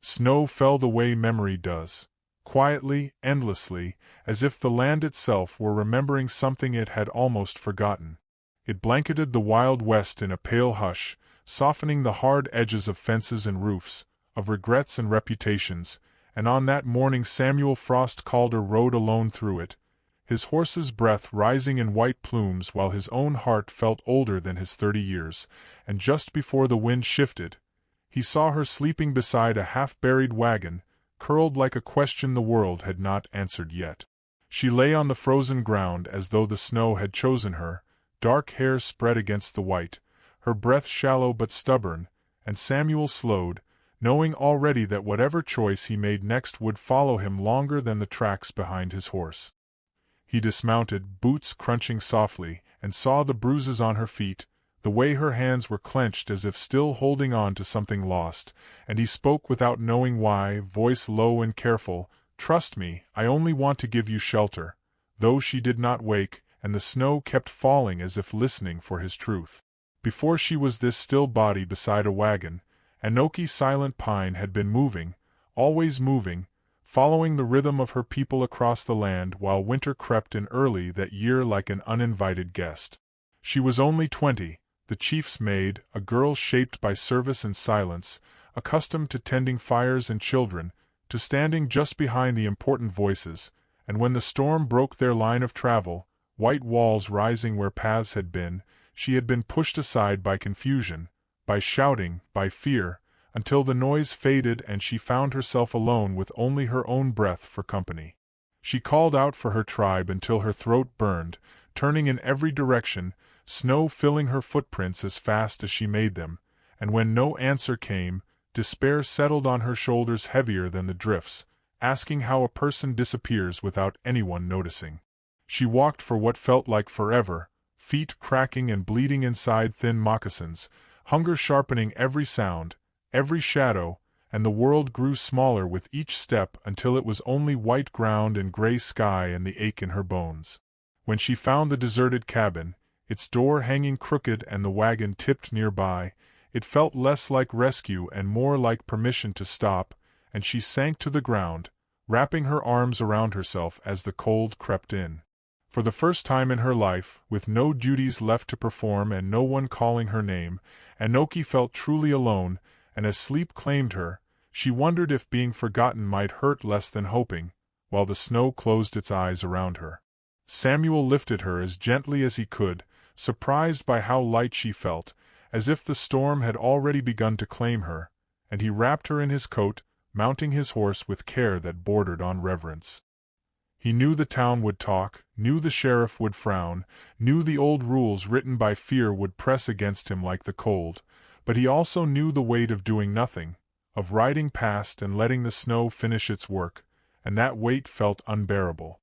Snow fell the way memory does, quietly, endlessly, as if the land itself were remembering something it had almost forgotten. It blanketed the Wild West in a pale hush, softening the hard edges of fences and roofs, of regrets and reputations, and on that morning Samuel Frost Calder rode alone through it, his horse's breath rising in white plumes while his own heart felt older than his 30 years, and just before the wind shifted, he saw her sleeping beside a half-buried wagon, curled like a question the world had not answered yet. She lay on the frozen ground as though the snow had chosen her, dark hair spread against the white, her breath shallow but stubborn, and Samuel slowed, knowing already that whatever choice he made next would follow him longer than the tracks behind his horse. He dismounted, boots crunching softly, and saw the bruises on her feet, the way her hands were clenched as if still holding on to something lost, and he spoke without knowing why, voice low and careful, "Trust me, I only want to give you shelter," though she did not wake, and the snow kept falling as if listening for his truth. Before she was this still body beside a wagon, Anoki Silent Pine had been moving, always moving, following the rhythm of her people across the land while winter crept in early that year like an uninvited guest. She was only 20, the chief's maid, a girl shaped by service and silence, accustomed to tending fires and children, to standing just behind the important voices, and when the storm broke their line of travel, white walls rising where paths had been, she had been pushed aside by confusion, by shouting, by fear, until the noise faded and she found herself alone with only her own breath for company. She called out for her tribe until her throat burned, turning in every direction, snow filling her footprints as fast as she made them, and when no answer came, despair settled on her shoulders heavier than the drifts, asking how a person disappears without anyone noticing. She walked for what felt like forever, feet cracking and bleeding inside thin moccasins, hunger sharpening every sound, every shadow, and the world grew smaller with each step until it was only white ground and gray sky and the ache in her bones. When she found the deserted cabin, its door hanging crooked and the wagon tipped nearby, it felt less like rescue and more like permission to stop, and she sank to the ground, wrapping her arms around herself as the cold crept in. For the first time in her life, with no duties left to perform and no one calling her name, Anoki felt truly alone, and as sleep claimed her, she wondered if being forgotten might hurt less than hoping, while the snow closed its eyes around her. Samuel lifted her as gently as he could, surprised by how light she felt, as if the storm had already begun to claim her, and he wrapped her in his coat, mounting his horse with care that bordered on reverence. He knew the town would talk, knew the sheriff would frown, knew the old rules written by fear would press against him like the cold, but he also knew the weight of doing nothing, of riding past and letting the snow finish its work, and that weight felt unbearable.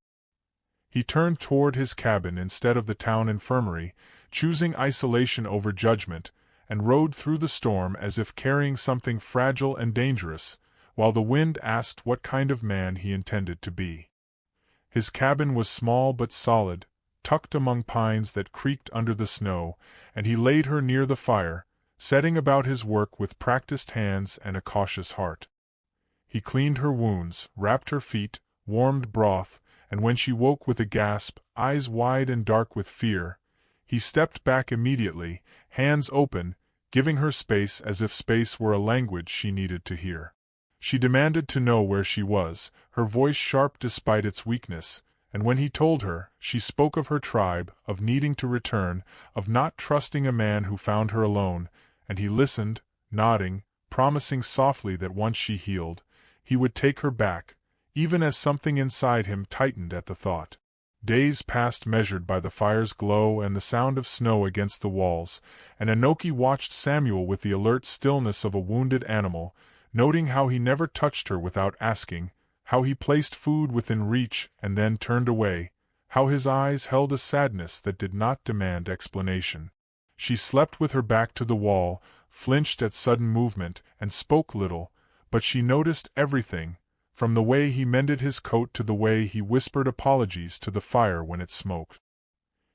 He turned toward his cabin instead of the town infirmary, choosing isolation over judgment, and rode through the storm as if carrying something fragile and dangerous, while the wind asked what kind of man he intended to be. His cabin was small but solid, tucked among pines that creaked under the snow, and he laid her near the fire, setting about his work with practiced hands and a cautious heart. He cleaned her wounds, wrapped her feet, warmed broth, and when she woke with a gasp, eyes wide and dark with fear, he stepped back immediately, hands open, giving her space as if space were a language she needed to hear. She demanded to know where she was, her voice sharp despite its weakness, and when he told her, she spoke of her tribe, of needing to return, of not trusting a man who found her alone, and he listened, nodding, promising softly that once she healed, he would take her back, even as something inside him tightened at the thought. Days passed measured by the fire's glow and the sound of snow against the walls, and Anoki watched Samuel with the alert stillness of a wounded animal, noting how he never touched her without asking, how he placed food within reach and then turned away, how his eyes held a sadness that did not demand explanation. She slept with her back to the wall, flinched at sudden movement, and spoke little, but she noticed everything, from the way he mended his coat to the way he whispered apologies to the fire when it smoked.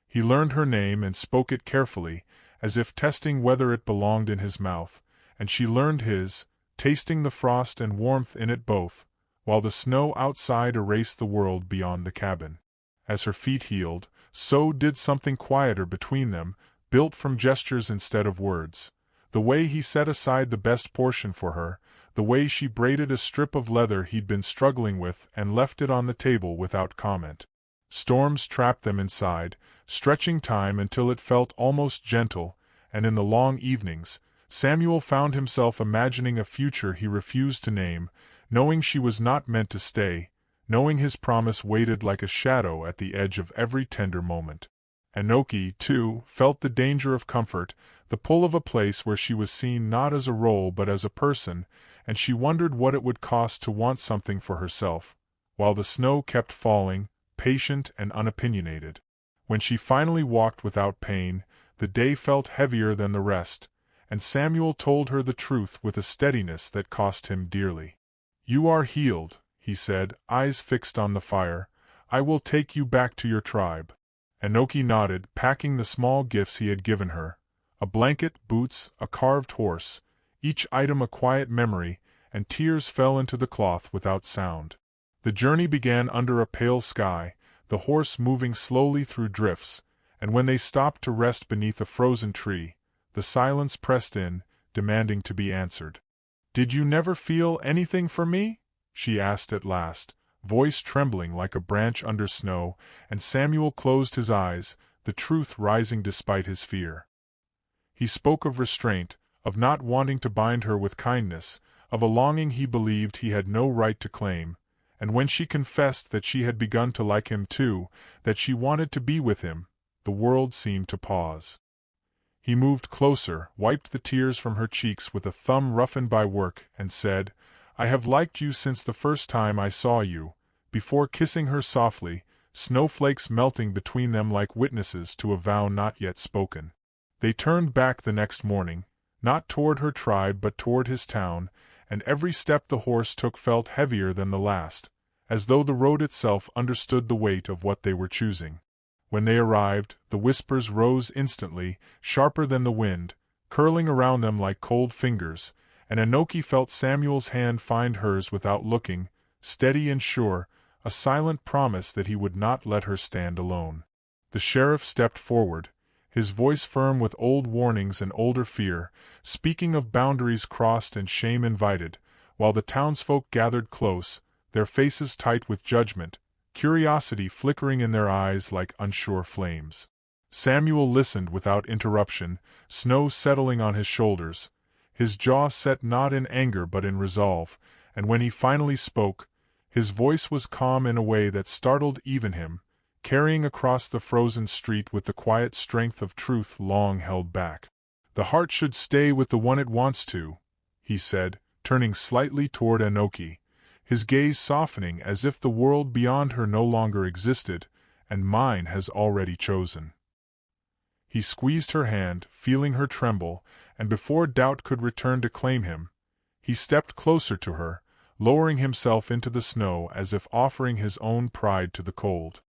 He learned her name and spoke it carefully, as if testing whether it belonged in his mouth, and she learned his, tasting the frost and warmth in it both, while the snow outside erased the world beyond the cabin. As her feet healed, so did something quieter between them, built from gestures instead of words. The way he set aside the best portion for her, the way she braided a strip of leather he'd been struggling with and left it on the table without comment. Storms trapped them inside, stretching time until it felt almost gentle, and in the long evenings, Samuel found himself imagining a future he refused to name, knowing she was not meant to stay, knowing his promise waited like a shadow at the edge of every tender moment. Enoki, too, felt the danger of comfort, the pull of a place where she was seen not as a role but as a person, and she wondered what it would cost to want something for herself, while the snow kept falling, patient and unopinionated. When she finally walked without pain, the day felt heavier than the rest, and Samuel told her the truth with a steadiness that cost him dearly. "You are healed," he said, eyes fixed on the fire. "I will take you back to your tribe." Enoki nodded, packing the small gifts he had given her. A blanket, boots, a carved horse, each item a quiet memory, and tears fell into the cloth without sound. The journey began under a pale sky, the horse moving slowly through drifts, and when they stopped to rest beneath a frozen tree, the silence pressed in, demanding to be answered. "Did you never feel anything for me?" she asked at last, voice trembling like a branch under snow, and Samuel closed his eyes, the truth rising despite his fear. He spoke of restraint, of not wanting to bind her with kindness, of a longing he believed he had no right to claim, and when she confessed that she had begun to like him too, that she wanted to be with him, the world seemed to pause. He moved closer, wiped the tears from her cheeks with a thumb roughened by work, and said, "I have liked you since the first time I saw you," before kissing her softly, snowflakes melting between them like witnesses to a vow not yet spoken. They turned back the next morning, not toward her tribe but toward his town, and every step the horse took felt heavier than the last, as though the road itself understood the weight of what they were choosing. When they arrived, the whispers rose instantly, sharper than the wind, curling around them like cold fingers, and Enoki felt Samuel's hand find hers without looking, steady and sure, a silent promise that he would not let her stand alone. The sheriff stepped forward, his voice firm with old warnings and older fear, speaking of boundaries crossed and shame invited, while the townsfolk gathered close, their faces tight with judgment, curiosity flickering in their eyes like unsure flames. Samuel listened without interruption, snow settling on his shoulders, his jaw set not in anger but in resolve, and when he finally spoke, his voice was calm in a way that startled even him, carrying across the frozen street with the quiet strength of truth long held back. "The heart should stay with the one it wants to," he said, turning slightly toward Enoki, his gaze softening as if the world beyond her no longer existed, "and mine has already chosen." He squeezed her hand, feeling her tremble, and before doubt could return to claim him, he stepped closer to her, lowering himself into the snow as if offering his own pride to the cold.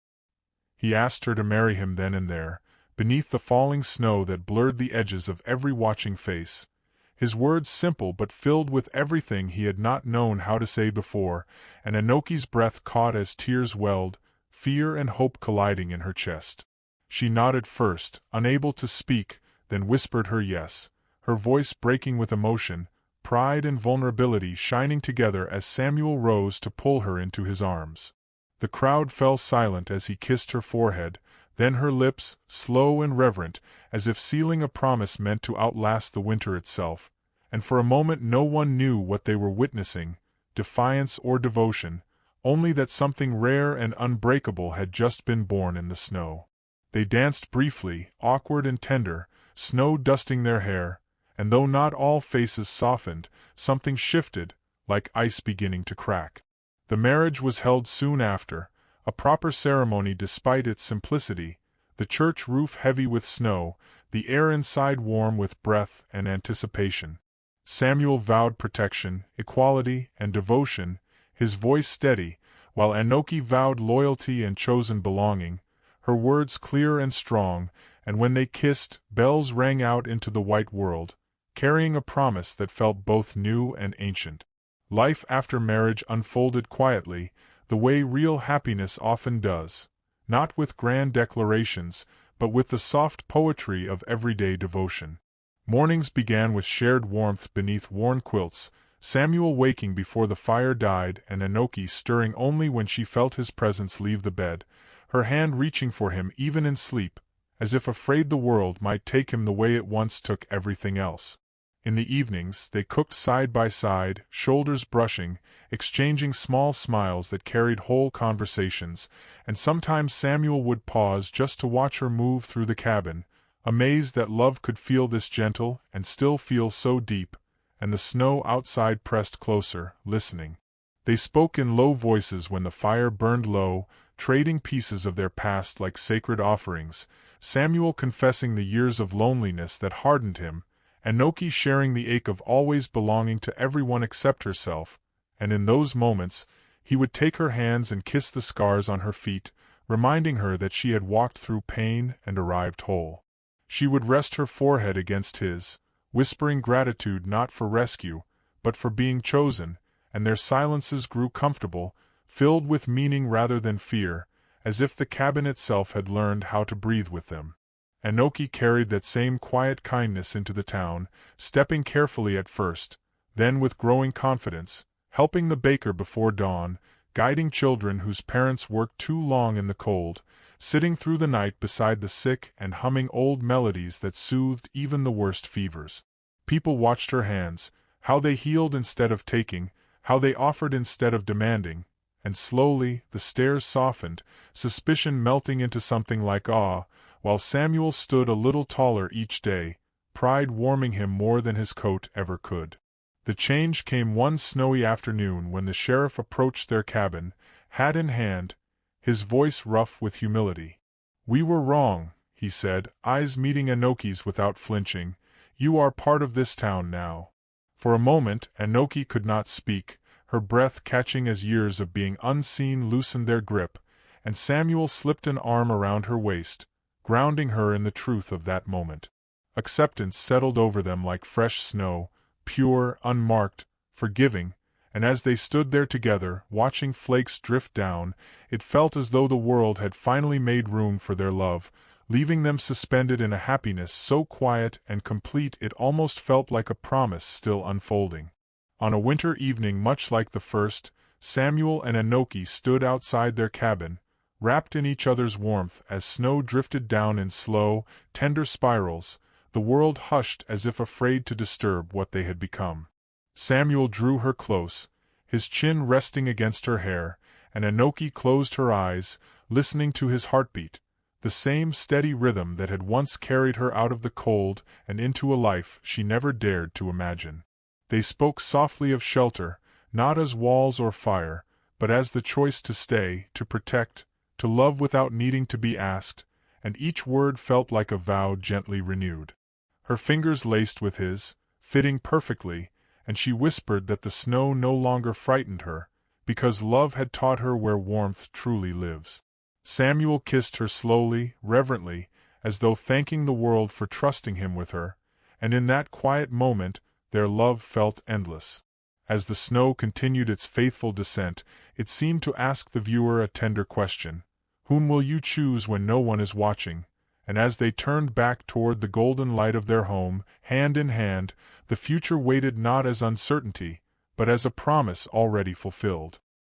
He asked her to marry him then and there, beneath the falling snow that blurred the edges of every watching face. His words simple but filled with everything he had not known how to say before, and Enoki's breath caught as tears welled, fear and hope colliding in her chest. She nodded first, unable to speak, then whispered her yes, her voice breaking with emotion, pride and vulnerability shining together as Samuel rose to pull her into his arms. The crowd fell silent as he kissed her forehead, then her lips, slow and reverent, as if sealing a promise meant to outlast the winter itself, and for a moment no one knew what they were witnessing, defiance or devotion, only that something rare and unbreakable had just been born in the snow. They danced briefly, awkward and tender, snow dusting their hair, and though not all faces softened, something shifted, like ice beginning to crack. The marriage was held soon after, a proper ceremony despite its simplicity, the church roof heavy with snow, the air inside warm with breath and anticipation. Samuel vowed protection, equality, and devotion, his voice steady, while Enoki vowed loyalty and chosen belonging, her words clear and strong, and when they kissed, bells rang out into the white world, carrying a promise that felt both new and ancient. Life after marriage unfolded quietly, the way real happiness often does, not with grand declarations, but with the soft poetry of everyday devotion. Mornings began with shared warmth beneath worn quilts, Samuel waking before the fire died and Enoki stirring only when she felt his presence leave the bed, her hand reaching for him even in sleep, as if afraid the world might take him the way it once took everything else. In the evenings, they cooked side by side, shoulders brushing, exchanging small smiles that carried whole conversations, and sometimes Samuel would pause just to watch her move through the cabin, amazed that love could feel this gentle and still feel so deep, and the snow outside pressed closer, listening. They spoke in low voices when the fire burned low, trading pieces of their past like sacred offerings, Samuel confessing the years of loneliness that hardened him, Enoki sharing the ache of always belonging to everyone except herself, and in those moments, he would take her hands and kiss the scars on her feet, reminding her that she had walked through pain and arrived whole. She would rest her forehead against his, whispering gratitude not for rescue, but for being chosen, and their silences grew comfortable, filled with meaning rather than fear, as if the cabin itself had learned how to breathe with them. Enoki carried that same quiet kindness into the town, stepping carefully at first, then with growing confidence, helping the baker before dawn, guiding children whose parents worked too long in the cold, sitting through the night beside the sick and humming old melodies that soothed even the worst fevers. People watched her hands, how they healed instead of taking, how they offered instead of demanding, and slowly the stares softened, suspicion melting into something like awe, while Samuel stood a little taller each day, pride warming him more than his coat ever could. The change came one snowy afternoon when the sheriff approached their cabin, hat in hand, his voice rough with humility. "We were wrong," he said, eyes meeting Enoki's without flinching. "You are part of this town now." For a moment Enoki could not speak, her breath catching as years of being unseen loosened their grip, and Samuel slipped an arm around her waist, grounding her in the truth of that moment. Acceptance settled over them like fresh snow, pure, unmarked, forgiving, and as they stood there together, watching flakes drift down, it felt as though the world had finally made room for their love, leaving them suspended in a happiness so quiet and complete it almost felt like a promise still unfolding. On a winter evening much like the first, Samuel and Enoki stood outside their cabin, wrapped in each other's warmth as snow drifted down in slow, tender spirals, the world hushed as if afraid to disturb what they had become. Samuel drew her close, his chin resting against her hair, and Enoki closed her eyes, listening to his heartbeat, the same steady rhythm that had once carried her out of the cold and into a life she never dared to imagine. They spoke softly of shelter, not as walls or fire, but as the choice to stay, to protect, to love without needing to be asked, and each word felt like a vow gently renewed. Her fingers laced with his, fitting perfectly, and she whispered that the snow no longer frightened her, because love had taught her where warmth truly lives. Samuel kissed her slowly, reverently, as though thanking the world for trusting him with her, and in that quiet moment their love felt endless. As the snow continued its faithful descent, it seemed to ask the viewer a tender question. Whom will you choose when no one is watching? And as they turned back toward the golden light of their home, hand in hand, the future waited not as uncertainty, but as a promise already fulfilled.